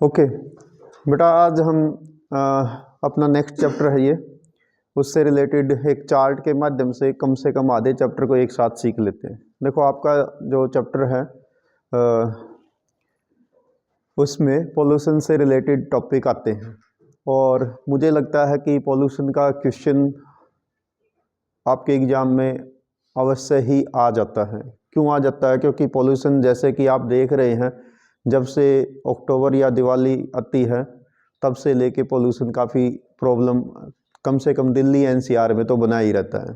Okay बेटा, आज हम अपना नेक्स्ट चैप्टर है ये, उससे रिलेटेड एक चार्ट के माध्यम से कम आधे चैप्टर को एक साथ सीख लेते हैं। देखो, आपका जो चैप्टर है उसमें पोल्यूशन से रिलेटेड टॉपिक आते हैं और मुझे लगता है कि पोल्यूशन का क्वेश्चन आपके एग्ज़ाम में अवश्य ही आ जाता है। क्यों आ जाता है? क्योंकि पोल्यूशन, जैसे कि आप देख रहे हैं, जब से अक्टूबर या दिवाली आती है तब से लेके पोल्यूशन काफ़ी प्रॉब्लम कम से कम दिल्ली एनसीआर में तो बना ही रहता है।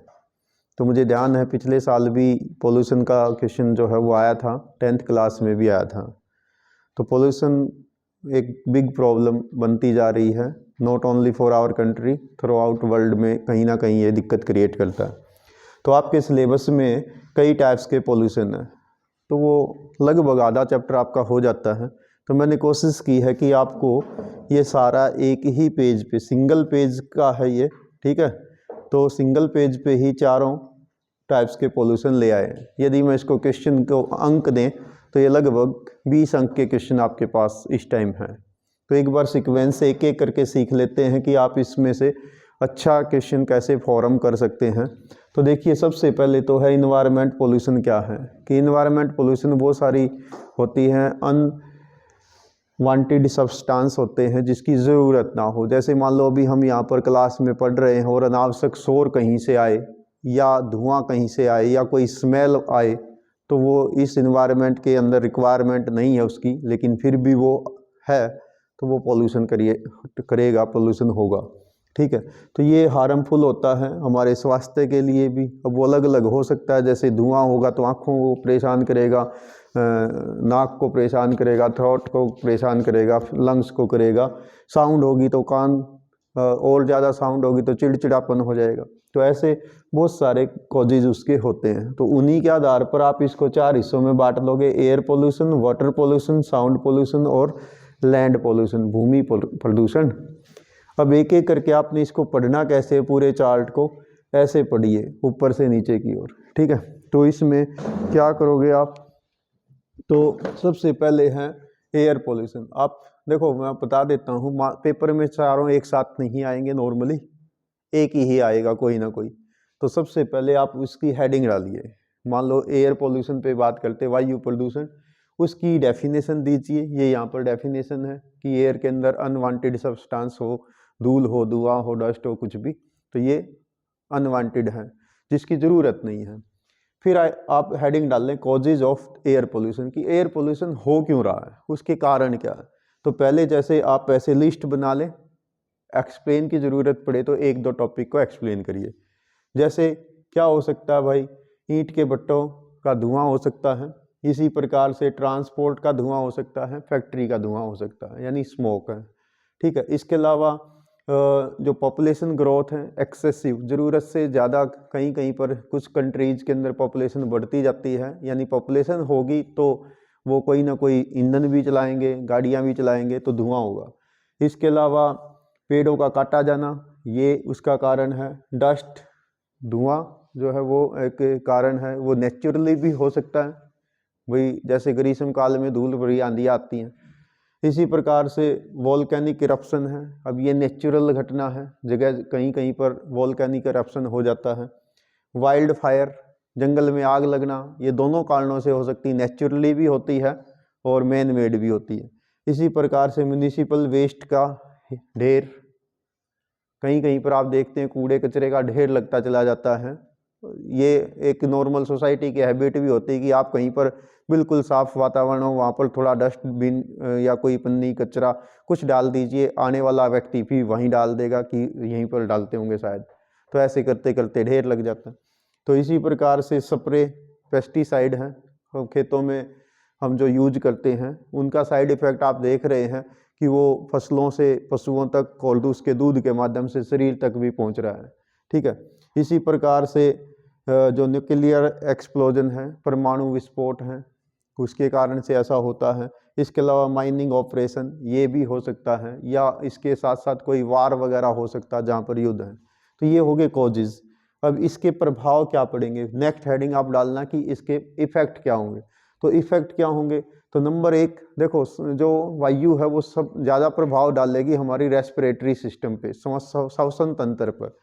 तो मुझे ध्यान है पिछले साल भी पोल्यूशन का क्वेश्चन जो है वो आया था, 10th क्लास में भी आया था। तो पोल्यूशन एक बिग प्रॉब्लम बनती जा रही है, not only for our country, throughout world में कहीं ना कहीं ये दिक्कत क्रिएट करता है। तो आपके सिलेबस में कई टाइप्स के पोल्यूशन है, तो वो लगभग आधा चैप्टर आपका हो जाता है। तो मैंने कोशिश की है कि आपको ये सारा एक ही पेज पे, सिंगल पेज का है ये, ठीक है, तो सिंगल पेज पे ही चारों टाइप्स के पोल्यूशन ले आए। यदि मैं इसको क्वेश्चन को अंक दें तो ये लगभग 20 अंक के क्वेश्चन आपके पास इस टाइम है। तो एक बार सीक्वेंस से एक एक करके सीख लेते हैं कि आप इसमें से अच्छा क्वेश्चन कैसे फॉर्म कर सकते हैं। तो देखिए, सबसे पहले तो है इन्वायरमेंट पोल्यूशन क्या है। कि इन्वायरमेंट पोल्यूशन वो सारी होती हैं अनवांटेड सब्सटेंस होते हैं जिसकी ज़रूरत ना हो। जैसे मान लो अभी हम यहाँ पर क्लास में पढ़ रहे हैं और अनावश्यक शोर कहीं से आए या धुआं कहीं से आए या कोई स्मेल आए, तो वो इस इन्वायरमेंट के अंदर रिक्वायरमेंट नहीं है उसकी, लेकिन फिर भी वो है तो वो पोल्यूशन करेगा, पोल्यूशन होगा, ठीक है। तो ये हार्मफुल होता है हमारे स्वास्थ्य के लिए भी। अब वो अलग अलग हो सकता है, जैसे धुआं होगा तो आँखों को परेशान करेगा, नाक को परेशान करेगा, थ्रोट को परेशान करेगा, लंग्स को करेगा। साउंड होगी तो कान, और ज़्यादा साउंड होगी तो चिड़चिड़ापन हो जाएगा। तो ऐसे बहुत सारे कॉजेज उसके होते हैं। तो उन्हीं के आधार पर आप इसको 4 हिस्सों में बांट लोगे: air pollution, water pollution, sound pollution और लैंड पोल्यूशन, भूमि प्रदूषण। अब एक एक करके आपने इसको पढ़ना कैसे है, पूरे चार्ट को ऐसे पढ़िए ऊपर से नीचे की ओर, ठीक है। तो इसमें क्या करोगे आप, तो सबसे पहले है एयर पोल्यूशन। आप देखो, मैं बता देता हूँ, पेपर में चारों एक साथ नहीं आएंगे, नॉर्मली एक ही आएगा कोई ना कोई। तो सबसे पहले आप उसकी हेडिंग डालिए। मान लो एयर पोल्यूशन पे बात करते, वायु प्रदूषण, उसकी डेफिनेशन दीजिए। ये यहाँ पर डेफिनेशन है कि एयर के अंदर अनवांटेड सब्सटेंस हो, धूल हो, धुआं हो, डस्ट हो, कुछ भी, तो ये अनवांटेड है, जिसकी ज़रूरत नहीं है। फिर आप हेडिंग डाल लें कॉजेज ऑफ एयर पोल्यूशन, कि एयर पोल्यूशन हो क्यों रहा है, उसके कारण क्या है। तो पहले जैसे आप ऐसे लिस्ट बना लें, एक्सप्लेन की ज़रूरत पड़े तो एक दो टॉपिक को एक्सप्लेन करिए। जैसे क्या हो सकता है भाई, ईंट के भट्टों का धुआं हो सकता है, इसी प्रकार से ट्रांसपोर्ट का धुआं हो सकता है, फैक्ट्री का धुआं हो सकता है, यानी स्मोक है, ठीक है। इसके अलावा जो पॉपुलेशन ग्रोथ है एक्सेसिव, ज़रूरत से ज़्यादा, कहीं कहीं पर कुछ कंट्रीज़ के अंदर पॉपुलेशन बढ़ती जाती है, यानी पॉपुलेशन होगी तो वो कोई ना कोई ईंधन भी चलाएंगे, गाड़ियाँ भी चलाएंगे, तो धुआं होगा। इसके अलावा पेड़ों का काटा जाना, ये उसका कारण है। डस्ट, धुआं जो है वो एक कारण है, वो नेचुरली भी हो सकता है, वही जैसे ग्रीष्म काल में धूल भरी आंधियाँ आती हैं। इसी प्रकार से वोल्केनिक इरप्शन है। अब ये नेचुरल घटना है, जगह कहीं कहीं पर वोल्केनिक इरप्शन हो जाता है। वाइल्ड फायर, जंगल में आग लगना, ये दोनों कारणों से हो सकती है, नेचुरली भी होती है और मैन मेड भी होती है। इसी प्रकार से म्यूनिसिपल वेस्ट का ढेर, कहीं कहीं पर आप देखते हैं कूड़े कचरे का ढेर लगता चला जाता है। ये एक नॉर्मल सोसाइटी की हैबिट भी होती है कि आप कहीं पर बिल्कुल साफ वातावरण हो, वहाँ पर थोड़ा डस्टबिन या कोई पन्नी कचरा कुछ डाल दीजिए, आने वाला व्यक्ति भी वहीं डाल देगा कि यहीं पर डालते होंगे शायद। तो ऐसे करते करते ढेर लग जाता है। तो इसी प्रकार से स्प्रे, पेस्टिसाइड हैं, खेतों में हम जो यूज करते हैं, उनका साइड इफ़ेक्ट आप देख रहे हैं कि वो फसलों से पशुओं तक और उसके दूध के माध्यम से शरीर तक भी पहुंच रहा है, ठीक है। इसी प्रकार से जो न्यूक्लियर एक्सप्लोजन है, परमाणु विस्फोट हैं, उसके कारण से ऐसा होता है। इसके अलावा माइनिंग ऑपरेशन, ये भी हो सकता है, या इसके साथ साथ कोई वार वगैरह हो सकता है जहाँ पर युद्ध है। तो ये हो गए कॉजेज। अब इसके प्रभाव क्या पड़ेंगे, नेक्स्ट हेडिंग आप डालना कि इसके इफेक्ट क्या होंगे। तो इफेक्ट क्या होंगे, तो नंबर एक देखो, जो वायु है वो सब ज़्यादा प्रभाव डालेगी हमारी रेस्पिरेटरी सिस्टम पे, श्वसन तंत्र पर।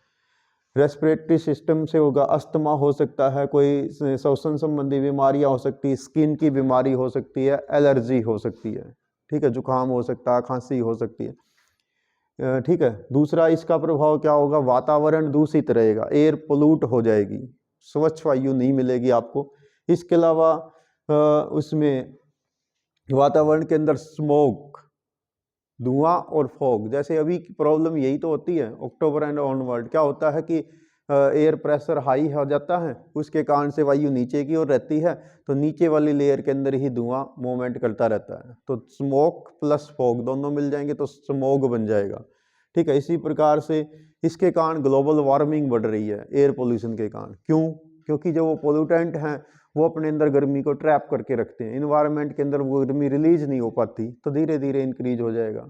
रेस्पिरेटरी सिस्टम से होगा अस्थमा हो सकता है, कोई श्वसन संबंधी बीमारियां हो सकती है, स्किन की बीमारी हो सकती है, एलर्जी हो सकती है, ठीक है, जुकाम हो सकता है, खांसी हो सकती है, ठीक है। दूसरा इसका प्रभाव क्या होगा, वातावरण दूषित रहेगा, एयर पोल्यूट हो जाएगी, स्वच्छ वायु नहीं मिलेगी आपको। इसके अलावा उसमें वातावरण के अंदर स्मोक, धुआं और फॉग, जैसे अभी की प्रॉब्लम यही तो होती है अक्टूबर एंड ऑनवर्ड, क्या होता है कि एयर प्रेशर हाई हो जाता है, उसके कारण से वायु नीचे की ओर रहती है, तो नीचे वाली लेयर के अंदर ही धुआं मूवमेंट करता रहता है, तो स्मोक प्लस फॉग दोनों मिल जाएंगे तो स्मोग बन जाएगा, ठीक है। इसी प्रकार से इसके कारण ग्लोबल वार्मिंग बढ़ रही है एयर पोल्यूशन के कारण। क्यों? क्योंकि जो वो पोल्यूटेंट हैं वो अपने अंदर गर्मी को ट्रैप करके रखते हैं, इन्वायरमेंट के अंदर वो गर्मी रिलीज नहीं हो पाती, तो धीरे धीरे इंक्रीज हो जाएगा,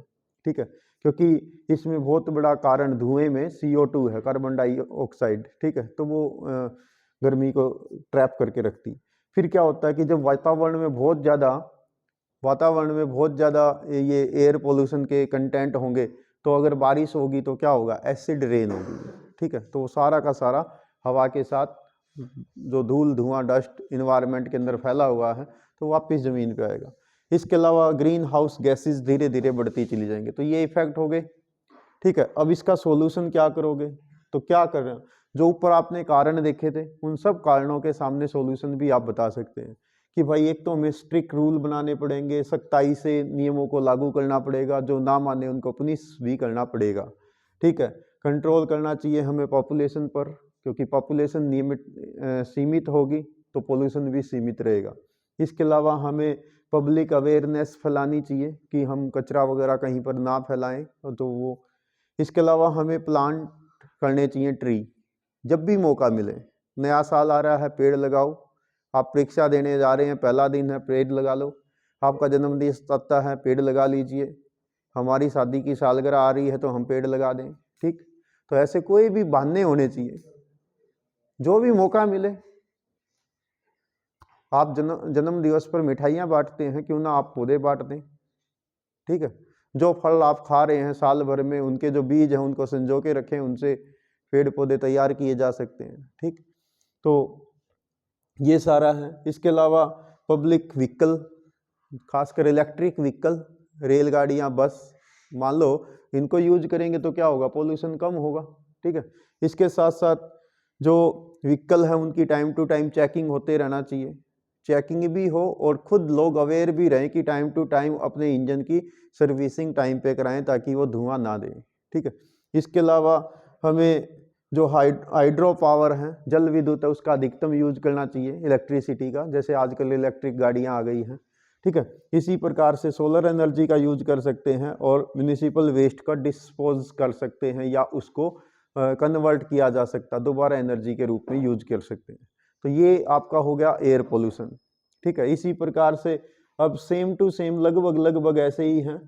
ठीक है। क्योंकि इसमें बहुत बड़ा कारण धुएं में CO2 है, कार्बन डाइऑक्साइड, ठीक है, तो वो गर्मी को ट्रैप करके रखती। फिर क्या होता है कि जब वातावरण में बहुत ज़्यादा ये एयर पोल्यूशन के कंटेंट होंगे, तो अगर बारिश होगी तो क्या होगा, एसिड रेन होगी, ठीक है, तो सारा का सारा हवा के साथ जो धूल धुआं डस्ट इन्वायरमेंट के अंदर फैला हुआ है तो वापस ज़मीन पे आएगा। इसके अलावा ग्रीन हाउस गैसेज धीरे धीरे बढ़ती चली जाएंगी, तो ये इफेक्ट हो गए, ठीक है। अब इसका सॉल्यूशन क्या करोगे, तो क्या कर रहे हैं, जो ऊपर आपने कारण देखे थे उन सब कारणों के सामने सॉल्यूशन भी आप बता सकते हैं कि भाई एक तो हमें स्ट्रिक्ट रूल बनाने पड़ेंगे, सख्ताई से नियमों को लागू करना पड़ेगा, जो ना माने उनको पनिश भी करना पड़ेगा, ठीक है। कंट्रोल करना चाहिए हमें पॉपुलेशन पर, क्योंकि पॉपुलेशन नियमित सीमित होगी तो पोल्यूशन भी सीमित रहेगा। इसके अलावा हमें पब्लिक अवेयरनेस फैलानी चाहिए कि हम कचरा वगैरह कहीं पर ना फैलाएं, तो वो। इसके अलावा हमें प्लांट करने चाहिए ट्री, जब भी मौका मिले। नया साल आ रहा है, पेड़ लगाओ, आप परीक्षा देने जा रहे हैं, पहला दिन है, पेड़ लगा लो। आपका जन्मदिन आता है, पेड़ लगा लीजिए। हमारी शादी की सालगिरह आ रही है तो हम पेड़ लगा दें, ठीक। तो ऐसे कोई भी बहाने होने चाहिए, जो भी मौका मिले। आप जन्म दिवस पर मिठाइयाँ बांटते हैं, क्यों ना आप पौधे बांट दें, ठीक है। जो फल आप खा रहे हैं साल भर में, उनके जो बीज हैं उनको संजो के रखें, उनसे पेड़ पौधे तैयार किए जा सकते हैं, ठीक। तो ये सारा है। इसके अलावा पब्लिक व्हीकल, खासकर इलेक्ट्रिक व्हीकल, रेलगाड़ियाँ, बस, मान लो इनको यूज करेंगे तो क्या होगा, पोल्यूशन कम होगा, ठीक है। इसके साथ साथ जो व्हीकल है उनकी टाइम टू टाइम चेकिंग होते रहना चाहिए, चेकिंग भी हो और खुद लोग अवेयर भी रहें कि टाइम टू टाइम अपने इंजन की सर्विसिंग टाइम पे कराएं ताकि वो धुआं ना दे, ठीक है। इसके अलावा हमें जो हाइड्रो पावर है, जल विद्युत है, उसका अधिकतम यूज करना चाहिए, इलेक्ट्रिसिटी का, जैसे आजकल इलेक्ट्रिक गाड़ियां आ गई हैं, ठीक है। इसी प्रकार से सोलर एनर्जी का यूज कर सकते हैं और म्यूनिसिपल वेस्ट का डिस्पोज कर सकते हैं, या उसको कन्वर्ट किया जा सकता, दोबारा एनर्जी के रूप में यूज कर सकते हैं। तो ये आपका हो गया एयर पोल्यूशन, ठीक है। इसी प्रकार से अब सेम टू सेम लगभग ऐसे ही हैं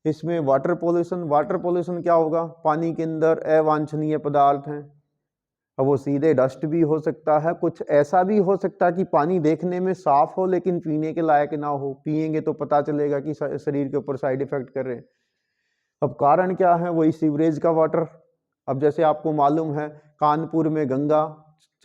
इसमें वाटर पोल्यूशन क्या होगा, पानी के अंदर अवांछनीय पदार्थ हैं। अब वो सीधे डस्ट भी हो सकता है, कुछ ऐसा भी हो सकता है कि पानी देखने में साफ हो लेकिन पीने के लायक ना हो, पिएंगे तो पता चलेगा कि शरीर के ऊपर साइड इफेक्ट कर रहे हैं। अब कारण क्या है, वही सीवरेज का वाटर। अब जैसे आपको मालूम है कानपुर में गंगा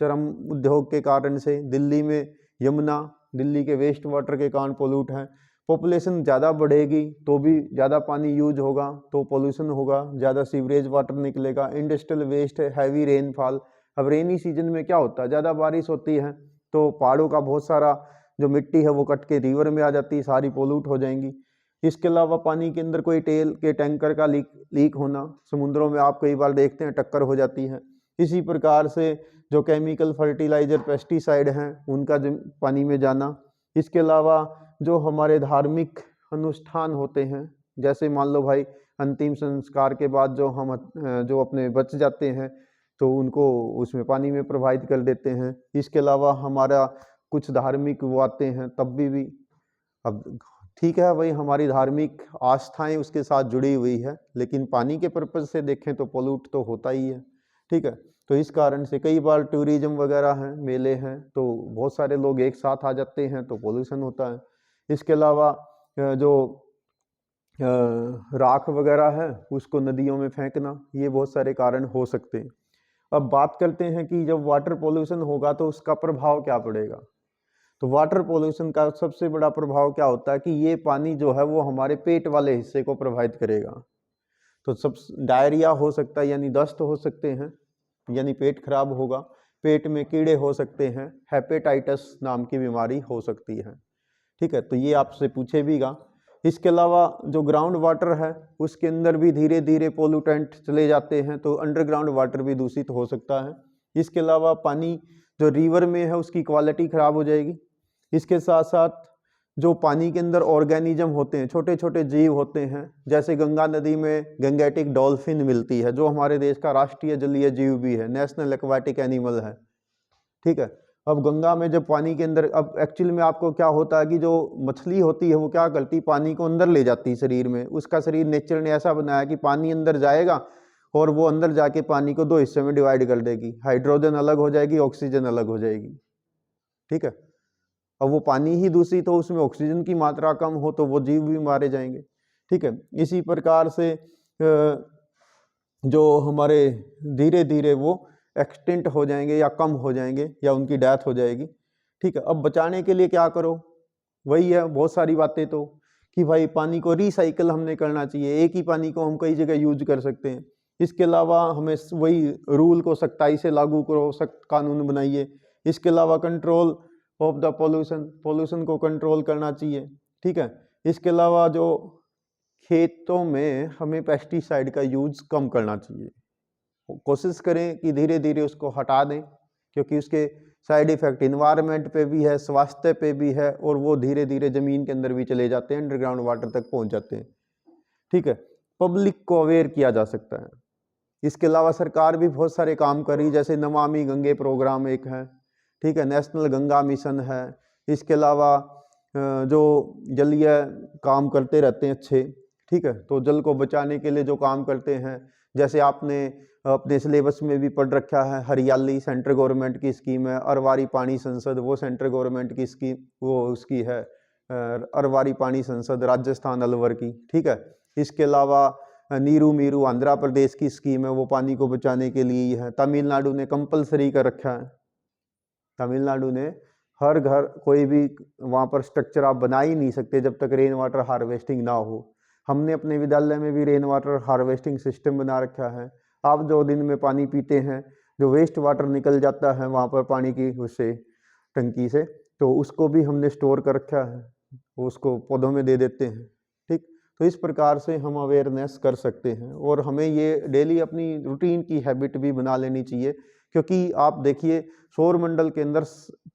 चरम उद्योग के कारण से, दिल्ली में यमुना, दिल्ली के वेस्ट वाटर के कारण पोल्यूट है। पॉपुलेशन ज़्यादा बढ़ेगी तो भी ज़्यादा पानी यूज होगा तो पोल्यूशन होगा, ज़्यादा सीवरेज वाटर निकलेगा, इंडस्ट्रियल वेस्ट, हैवी रेनफॉल। अब रेनी सीजन में क्या होता है, ज़्यादा बारिश होती है तो पहाड़ों का बहुत सारा जो मिट्टी है वो कट के रिवर में आ जाती है, सारी पोल्यूट हो जाएंगी। इसके अलावा पानी के अंदर कोई तेल के टैंकर का लीक होना, समुद्रों में आप कई बार देखते हैं टक्कर हो जाती है। इसी प्रकार से जो केमिकल फर्टिलाइजर पेस्टिसाइड हैं उनका पानी में जाना। इसके अलावा जो हमारे धार्मिक अनुष्ठान होते हैं, जैसे मान लो भाई अंतिम संस्कार के बाद जो अपने बच जाते हैं तो उनको उसमें पानी में प्रवाहित कर देते हैं। इसके अलावा हमारा कुछ धार्मिक वो आते हैं तब भी अब ठीक है भाई, हमारी धार्मिक आस्थाएं उसके साथ जुड़ी हुई है, लेकिन पानी के पर्पज से देखें तो पोल्यूट तो होता ही है, ठीक है। तो इस कारण से कई बार टूरिज्म वगैरह हैं, मेले हैं, तो बहुत सारे लोग एक साथ आ जाते हैं तो पोल्यूशन होता है। इसके अलावा जो राख वगैरह है उसको नदियों में फेंकना, ये बहुत सारे कारण हो सकते हैं। अब बात करते हैं कि जब वाटर पोल्यूशन होगा तो उसका प्रभाव क्या पड़ेगा। तो वाटर पोल्यूशन का सबसे बड़ा प्रभाव क्या होता है कि ये पानी जो है वो हमारे पेट वाले हिस्से को प्रभावित करेगा। तो सब डायरिया हो सकता है, यानी दस्त हो सकते हैं, यानी पेट खराब होगा, पेट में कीड़े हो सकते हैं, हेपेटाइटिस नाम की बीमारी हो सकती है। ठीक है, तो ये आपसे पूछे भीगा। इसके अलावा जो ग्राउंड वाटर है उसके अंदर भी धीरे धीरे पोल्यूटेंट चले जाते हैं, तो अंडरग्राउंड वाटर भी दूषित हो सकता है। इसके अलावा पानी जो रिवर में है उसकी क्वालिटी खराब हो जाएगी। इसके साथ साथ जो पानी के अंदर ऑर्गेनिज्म होते हैं, छोटे छोटे जीव होते हैं, जैसे गंगा नदी में गंगेटिक डॉल्फिन मिलती है जो हमारे देश का राष्ट्रीय जलीय जीव भी है, नेशनल एक्वाटिक एनिमल है। ठीक है, अब गंगा में जब पानी के अंदर, अब एक्चुअल में आपको क्या होता है कि जो मछली होती है वो क्या करती, पानी को अंदर ले जाती है शरीर में। उसका शरीर नेचर ने ऐसा बनाया कि पानी अंदर जाएगा और वो अंदर जाके पानी को दो हिस्से में डिवाइड कर देगी, हाइड्रोजन अलग हो जाएगी, ऑक्सीजन अलग हो जाएगी। ठीक है, अब वो पानी ही दूषित हो, उसमें ऑक्सीजन की मात्रा कम हो तो वो जीव भी मारे जाएंगे। ठीक है, इसी प्रकार से जो हमारे धीरे धीरे वो एक्सटिंक्ट हो जाएंगे या कम हो जाएंगे या उनकी डेथ हो जाएगी। ठीक है, अब बचाने के लिए क्या करो, वही है बहुत सारी बातें, तो कि भाई पानी को रिसाइकल हमने करना चाहिए, एक ही पानी को हम कई जगह यूज कर सकते हैं। इसके अलावा हमें वही रूल को सख्ताई से लागू करो, सख्त कानून बनाइए। इसके अलावा कंट्रोल ऑफ द पोल्यूशन को कंट्रोल करना चाहिए। ठीक है, इसके अलावा जो खेतों में हमें पेस्टिसाइड का यूज कम करना चाहिए, कोशिश करें कि धीरे धीरे उसको हटा दें, क्योंकि उसके साइड इफेक्ट इन्वायरमेंट पे भी है, स्वास्थ्य पे भी है, और वो धीरे धीरे जमीन के अंदर भी चले जाते हैं, अंडरग्राउंड वाटर तक पहुंच जाते हैं। ठीक है, पब्लिक को अवेयर किया जा सकता है। इसके अलावा सरकार भी बहुत सारे काम कर रही, जैसे नमामि गंगे प्रोग्राम एक है। ठीक है, नेशनल गंगा मिशन है। इसके अलावा जो जलीय काम करते रहते हैं अच्छे। ठीक है, तो जल को बचाने के लिए जो काम करते हैं, जैसे आपने अपने सिलेबस में भी पढ़ रखा है, हरियाली सेंट्रल गवर्नमेंट की स्कीम है, अरवारी पानी संसद वो सेंट्रल गवर्नमेंट की स्कीम, वो उसकी है अरवारी पानी संसद राजस्थान अलवर की। ठीक है, इसके अलावा नीरू मीरू आंध्र प्रदेश की स्कीम है, वो पानी को बचाने के लिए ही है। तमिलनाडु ने कंपलसरी कर रखा है, तमिलनाडु ने हर घर, कोई भी वहाँ पर स्ट्रक्चर आप बना ही नहीं सकते जब तक रेन वाटर हार्वेस्टिंग ना हो। हमने अपने विद्यालय में भी रेन वाटर हार्वेस्टिंग सिस्टम बना रखा है। आप जो दिन में पानी पीते हैं, जो वेस्ट वाटर निकल जाता है वहाँ पर पानी की उससे टंकी से, तो उसको भी हमने स्टोर कर रखा है, उसको पौधों में दे देते हैं। ठीक, तो इस प्रकार से हम अवेयरनेस कर सकते हैं, और हमें ये डेली अपनी रूटीन की हैबिट भी बना लेनी चाहिए, क्योंकि आप देखिए सौरमंडल के अंदर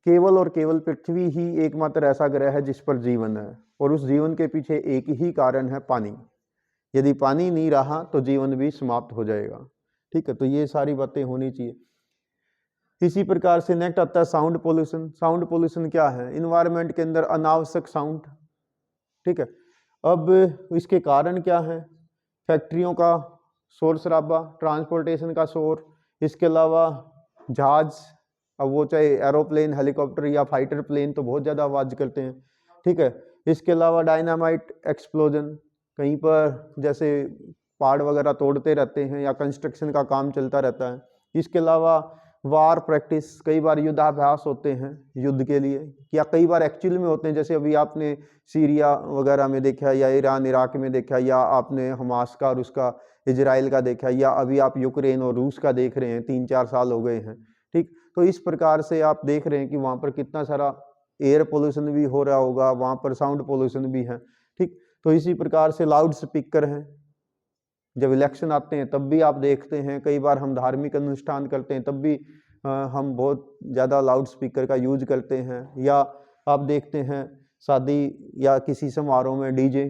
केवल और केवल पृथ्वी ही एकमात्र ऐसा ग्रह है जिस पर जीवन है, और उस जीवन के पीछे एक ही कारण है, पानी। यदि पानी नहीं रहा तो जीवन भी समाप्त हो जाएगा। ठीक है, तो ये सारी बातें होनी चाहिए। इसी प्रकार से नेक्स्ट आता है साउंड पोल्यूशन। साउंड पोल्यूशन क्या है, इन्वायरमेंट के अंदर अनावश्यक साउंड। ठीक है, अब इसके कारण क्या है, फैक्ट्रियों का शोर शराबा, ट्रांसपोर्टेशन का शोर, इसके अलावा जहाज, अब वो चाहे एरोप्लेन, हेलीकॉप्टर या फाइटर प्लेन, तो बहुत ज़्यादा आवाज़ करते हैं। ठीक है, इसके अलावा डायनामाइट एक्सप्लोजन, कहीं पर जैसे पहाड़ वगैरह तोड़ते रहते हैं या कंस्ट्रक्शन का काम चलता रहता है। इसके अलावा वार प्रैक्टिस, कई बार युद्धाभ्यास होते हैं युद्ध के लिए, या कई बार एक्चुअल में होते हैं, जैसे अभी आपने सीरिया वगैरह में देखा, या ईरान इराक में देखा, या आपने हमास का और उसका इजराइल का देखा, या अभी आप यूक्रेन और रूस का देख रहे हैं, 3-4 साल हो गए हैं। ठीक, तो इस प्रकार से आप देख रहे हैं कि वहाँ पर कितना सारा एयर पोल्यूशन भी हो रहा होगा, वहाँ पर साउंड पोल्यूशन भी है। ठीक, तो इसी प्रकार से लाउड स्पीकर हैं, जब इलेक्शन आते हैं तब भी आप देखते हैं, कई बार हम धार्मिक अनुष्ठान करते हैं तब भी हम बहुत ज़्यादा लाउड स्पीकर का यूज करते हैं, या आप देखते हैं शादी या किसी समारोह में डीजे,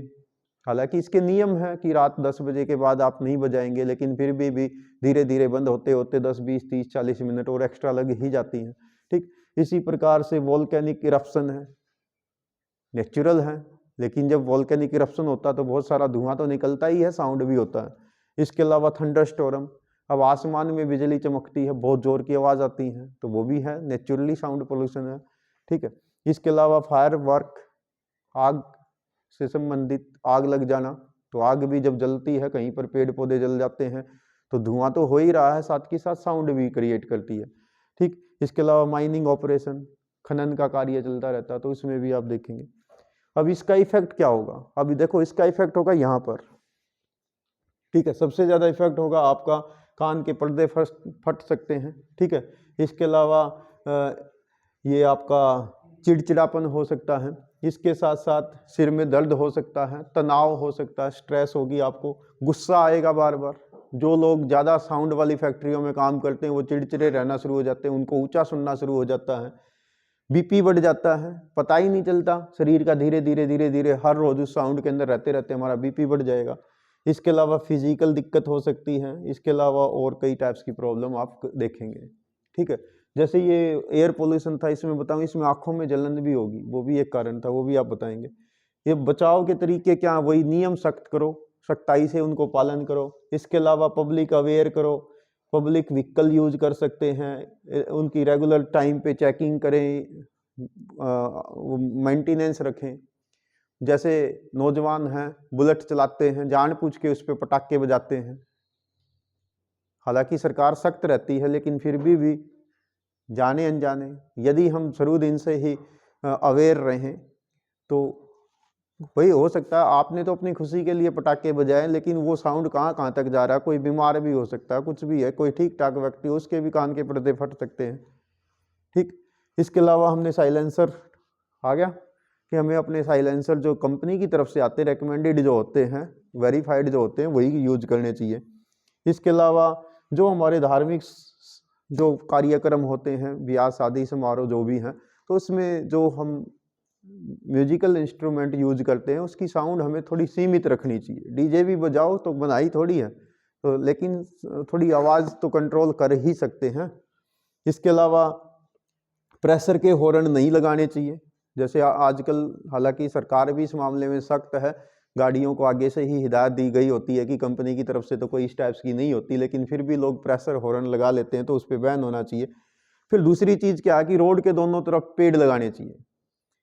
हालांकि इसके नियम है कि रात 10 बजे के बाद आप नहीं बजाएंगे, लेकिन फिर भी धीरे धीरे बंद होते होते 10, 20, 30, 40 मिनट और एक्स्ट्रा लग ही जाती हैं। ठीक, इसी प्रकार से वोल्केनिक इरप्शन है, नेचुरल है, लेकिन जब वोल्केनिक इरप्शन होता है तो बहुत सारा धुआं तो निकलता ही है, साउंड भी होता है। इसके अलावा थंडर स्टॉर्म, अब आसमान में बिजली चमकती है, बहुत जोर की आवाज़ आती है, तो वो भी है, नेचुरली साउंड पोल्यूशन है। ठीक है, इसके अलावा फायर वर्क, आग से संबंधित आग लग जाना, तो आग भी जब जलती है, कहीं पर पेड़ पौधे जल जाते हैं तो धुआं तो हो ही रहा है, साथ के साथ साउंड भी क्रिएट करती है। ठीक, इसके अलावा माइनिंग ऑपरेशन, खनन का कार्य चलता रहता है, तो इसमें भी आप देखेंगे। अब इसका इफेक्ट क्या होगा, अभी देखो इसका इफेक्ट होगा यहाँ पर। ठीक है, सबसे ज्यादा इफेक्ट होगा आपका कान के पर्दे फट सकते हैं। ठीक है, इसके अलावा ये आपका चिड़चिड़ापन हो सकता है, इसके साथ साथ सिर में दर्द हो सकता है, तनाव हो सकता है, स्ट्रेस होगी, आपको गुस्सा आएगा बार बार। जो लोग ज़्यादा साउंड वाली फैक्ट्रियों में काम करते हैं वो चिड़चिड़े रहना शुरू हो जाते हैं, उनको ऊंचा सुनना शुरू हो जाता है, बीपी बढ़ जाता है, पता ही नहीं चलता शरीर का, धीरे धीरे धीरे धीरे हर रोज उस साउंड के अंदर रहते रहते हमारा बीपी बढ़ जाएगा। इसके अलावा फिजिकल दिक्कत हो सकती है, इसके अलावा और कई टाइप्स की प्रॉब्लम आप देखेंगे। ठीक है, जैसे ये एयर पोल्यूशन था, इसमें बताऊँ, इसमें आंखों में जलन भी होगी, वो भी एक कारण था, वो भी आप बताएंगे। ये बचाव के तरीके क्या, वही नियम सख्त करो, सख्ताई से उनको पालन करो। इसके अलावा पब्लिक अवेयर करो, पब्लिक व्हीकल यूज कर सकते हैं, उनकी रेगुलर टाइम पे चेकिंग करें, मेंटेनेंस रखें। जैसे नौजवान हैं बुलेट चलाते हैं, जानबूझ के उस पर पटाखे बजाते हैं, हालांकि सरकार सख्त रहती है लेकिन फिर भी जाने अनजाने यदि हम शुरू दिन से ही अवेयर रहें तो वही हो सकता है। आपने तो अपनी खुशी के लिए पटाखे बजाए, लेकिन वो साउंड कहाँ कहाँ तक जा रहा है, कोई बीमार भी हो सकता है, कुछ भी है, कोई ठीक ठाक व्यक्ति उसके भी कान के पर्दे फट सकते हैं। ठीक, इसके अलावा हमने साइलेंसर आ गया कि हमें अपने साइलेंसर जो कंपनी की तरफ से आते हैं, रिकमेंडेड जो होते हैं, वेरीफाइड जो होते हैं, वही यूज करने चाहिए। इसके अलावा जो हमारे धार्मिक जो कार्यक्रम होते हैं, ब्याह शादी समारोह जो भी हैं, तो उसमें जो हम म्यूजिकल इंस्ट्रूमेंट यूज करते हैं उसकी साउंड हमें थोड़ी सीमित रखनी चाहिए। डीजे भी बजाओ तो बनाई थोड़ी है, तो लेकिन थोड़ी आवाज़ तो कंट्रोल कर ही सकते हैं। इसके अलावा प्रेशर के हॉर्न नहीं लगाने चाहिए, जैसे आजकल हालांकि सरकार भी इस मामले में सख्त है, गाड़ियों को आगे से ही हिदायत दी गई होती है कि कंपनी की तरफ से तो कोई इस टाइप्स की नहीं होती, लेकिन फिर भी लोग प्रेशर हॉर्न लगा लेते हैं, तो उस पर बैन होना चाहिए। फिर दूसरी चीज़ क्या है कि रोड के दोनों तरफ पेड़ लगाने चाहिए।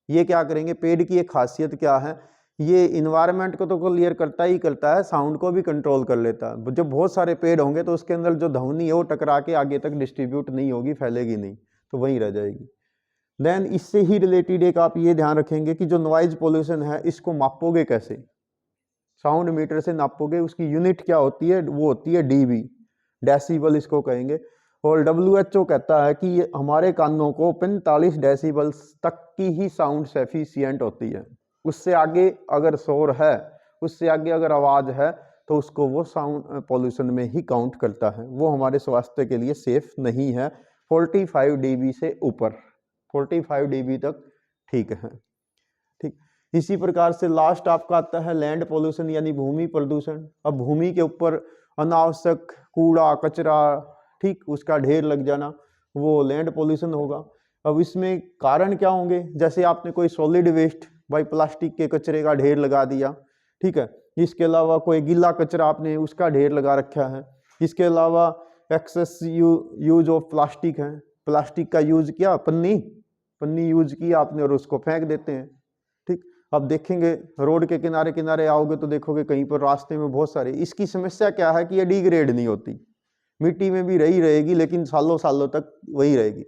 ये क्या करेंगे, पेड़ की एक खासियत क्या है, ये इन्वायरमेंट को तो क्लियर करता ही करता है, साउंड को भी कंट्रोल कर लेता है। जब बहुत सारे पेड़ होंगे तो उसके अंदर जो ध्वनि है वो टकरा के आगे तक डिस्ट्रीब्यूट नहीं होगी, फैलेगी नहीं, तो वहीं रह जाएगी। देन इससे ही रिलेटेड एक आप ये ध्यान रखेंगे कि जो नॉइज पोल्यूशन है इसको मापोगे कैसे, साउंड मीटर से नापोगे, उसकी यूनिट क्या होती है, वो होती है डीबी, डेसिबल इसको कहेंगे। और WHO कहता है कि ये हमारे कानों को 45 डेसिबल्स तक की ही साउंड सफिशिएंट होती है, उससे आगे अगर शोर है, उससे आगे अगर आवाज़ है तो उसको वो साउंड पोल्यूशन में ही काउंट करता है, वो हमारे स्वास्थ्य के लिए सेफ नहीं है। 45 dB से ऊपर, 45 dB तक ठीक है। ठीक, इसी प्रकार से लास्ट आपका आता है लैंड पोल्यूशन यानी भूमि प्रदूषण। अब भूमि के ऊपर अनावश्यक कूड़ा कचरा, ठीक, उसका ढेर लग जाना, वो लैंड पोल्यूशन होगा। अब इसमें कारण क्या होंगे, जैसे आपने कोई सॉलिड वेस्ट भाई प्लास्टिक के कचरे का ढेर लगा दिया, ठीक है, इसके अलावा कोई गीला कचरा आपने उसका ढेर लगा रखा है, इसके अलावा एक्सेस यूज ऑफ प्लास्टिक है, प्लास्टिक का यूज किया, पन्नी यूज की आपने और उसको फेंक देते हैं। ठीक, अब देखेंगे रोड के किनारे किनारे आओगे तो देखोगे कहीं पर रास्ते में बहुत सारे, इसकी समस्या क्या है कि ये डिग्रेड नहीं होती, मिट्टी में भी रही रहेगी लेकिन सालों सालों तक वही रहेगी।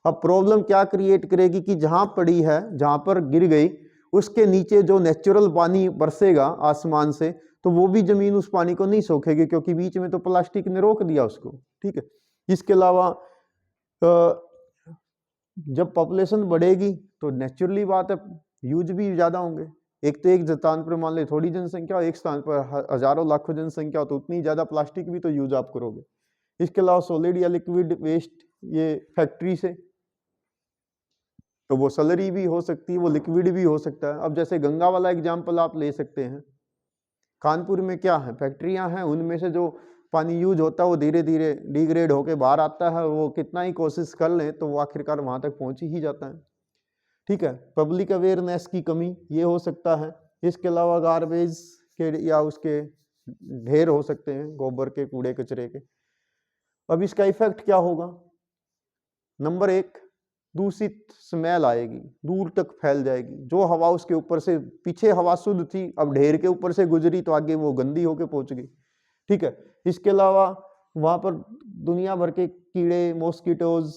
अब प्रॉब्लम क्या क्रिएट करेगी कि जहां पड़ी है, जहां पर गिर गई, उसके नीचे जो नेचुरल पानी बरसेगा आसमान से, तो वो भी जमीन उस पानी को नहीं सोखेगी, क्योंकि बीच में तो प्लास्टिक ने रोक दिया उसको। ठीक है, इसके अलावा जब पॉपुलेशन बढ़ेगी तो नेचुरली बात है यूज भी ज़्यादा होंगे। एक तो एक स्थान पर मान ले थोड़ी जनसंख्या, एक स्थान पर हजारों लाखों जनसंख्या, तो उतनी ज़्यादा प्लास्टिक भी तो यूज आप करोगे। इसके अलावा सॉलिड या लिक्विड वेस्ट, ये फैक्ट्री से, तो वो सलरी भी हो सकती है, वो लिक्विड भी हो सकता है। अब जैसे गंगा वाला एग्जाम्पल आप ले सकते हैं, कानपुर में क्या है, फैक्ट्रियां हैं, उनमें से जो पानी यूज होता है वो धीरे धीरे डिग्रेड होकर बाहर आता है, वो कितना ही कोशिश कर लें तो वो आखिरकार वहां तक पहुंच ही जाता है। ठीक है, पब्लिक अवेयरनेस की कमी ये हो सकता है। इसके अलावा गार्बेज के या उसके ढेर हो सकते हैं, गोबर के कूड़े कचरे के। अब इसका इफेक्ट क्या होगा, नंबर 1 दूषित स्मेल आएगी, दूर तक फैल जाएगी। जो हवा उसके ऊपर से, पीछे हवा शुद्ध थी, अब ढेर के ऊपर से गुजरी तो आगे वो गंदी होके पहुंच गई। ठीक है, इसके अलावा वहाँ पर दुनिया भर के कीड़े, मॉस्किटोज,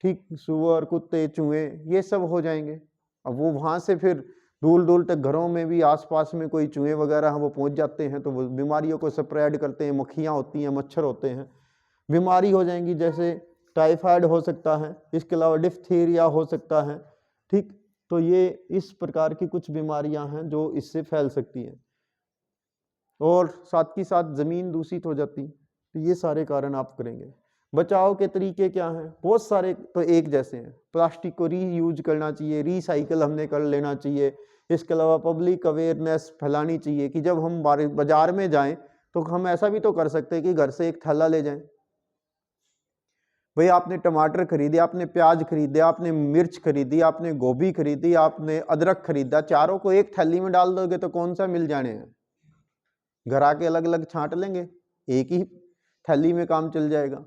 ठीक, सुअर, कुत्ते, चूहे, ये सब हो जाएंगे। अब वो वहाँ से फिर दूर दूर तक घरों में भी आसपास में कोई चूहे वगैरह वो पहुँच जाते हैं तो वो बीमारियों को स्प्रेड करते हैं। मक्खियाँ होती हैं, मच्छर होते हैं, बीमारी हो जाएंगी, जैसे टाइफाइड हो सकता है, इसके अलावा डिप्थीरिया हो सकता है। ठीक, तो ये इस प्रकार की कुछ बीमारियां हैं जो इससे फैल सकती हैं, और साथ ही साथ ज़मीन दूषित हो जाती। तो ये सारे कारण आप करेंगे। बचाव के तरीके क्या हैं? बहुत सारे, तो एक जैसे हैं। प्लास्टिक को रीयूज करना चाहिए, रिसाइकल हमने कर लेना चाहिए। इसके अलावा पब्लिक अवेयरनेस फैलानी चाहिए कि जब हम बाजार में जाएं तो हम ऐसा भी तो कर सकते हैं कि घर से एक थैला ले जाएं। भाई आपने टमाटर खरीदे, आपने प्याज खरीदे, आपने मिर्च खरीदी, आपने गोभी खरीदी, आपने अदरक खरीदा, चारों को एक थैली में डाल दोगे तो कौन सा मिल जाने हैं? घर आके अलग अलग छांट लेंगे, एक ही थैली में काम चल जाएगा।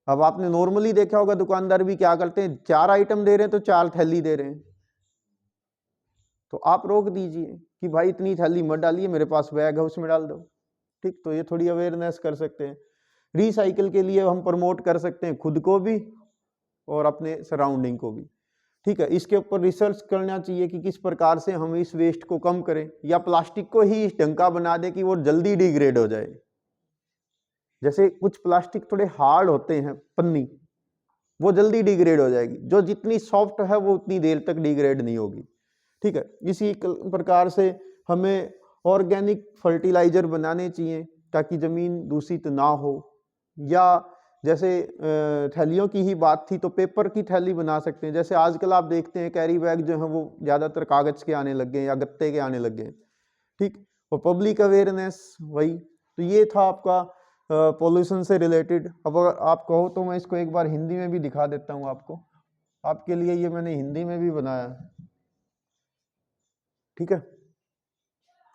अब आपने नॉर्मली देखा होगा दुकानदार भी क्या करते हैं, 4 आइटम दे रहे हैं तो 4 थैली दे रहे हैं। तो आप रोक दीजिए कि भाई इतनी थैली मत डालिए, मेरे पास बैग है उसमें डाल दो। ठीक, तो ये थोड़ी अवेयरनेस कर सकते हैं। रिसाइकिल के लिए हम प्रमोट कर सकते हैं खुद को भी और अपने सराउंडिंग को भी। ठीक है, इसके ऊपर रिसर्च करना चाहिए कि किस प्रकार से हम इस वेस्ट को कम करें, या प्लास्टिक को ही इस ढंग का बना दे कि वो जल्दी डिग्रेड हो जाए। जैसे कुछ प्लास्टिक थोड़े हार्ड होते हैं, पन्नी, वो जल्दी डिग्रेड हो जाएगी, जो जितनी सॉफ्ट है वो उतनी देर तक डिग्रेड नहीं होगी। ठीक है, इसी प्रकार से हमें ऑर्गेनिक फर्टिलाइजर बनाने चाहिए ताकि ज़मीन दूषित ना हो। या जैसे थैलियों की ही बात थी तो पेपर की थैली बना सकते हैं। जैसे आजकल आप देखते हैं कैरी बैग जो है वो ज़्यादातर कागज़ के आने लग गए या गत्ते के आने लग गए। ठीक, और पब्लिक अवेयरनेस वही। तो ये था आपका पॉल्यूशन से रिलेटेड। अब अगर आप कहो तो मैं इसको एक बार हिंदी में भी दिखा देता हूँ आपको, आपके लिए ये मैंने हिंदी में भी बनाया। ठीक है,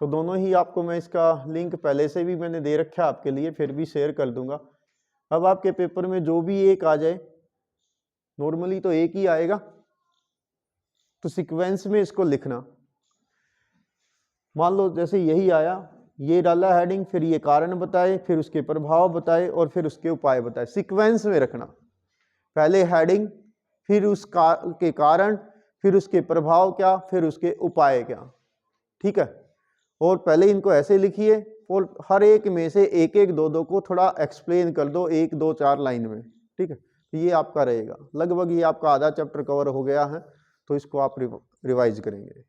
तो दोनों ही आपको मैं इसका लिंक पहले से भी मैंने दे रखा है आपके लिए, फिर भी शेयर कर दूंगा। अब आपके पेपर में जो भी एक आ जाए, नॉर्मली तो एक ही आएगा, तो सीक्वेंस में इसको लिखना। मान लो जैसे यही आया, ये डाला हेडिंग, फिर ये कारण बताए, फिर उसके प्रभाव बताए और फिर उसके उपाय बताए। सीक्वेंस में रखना, पहले हेडिंग, फिर उसके कारण, फिर उसके प्रभाव क्या, फिर उसके उपाय क्या। ठीक है, और पहले इनको ऐसे लिखिए और हर एक में से एक एक दो दो को थोड़ा एक्सप्लेन कर दो 1 2 4 लाइन में। ठीक है, तो ये आपका रहेगा। लगभग ये आपका आधा चैप्टर कवर हो गया है, तो इसको आप रिवाइज करेंगे।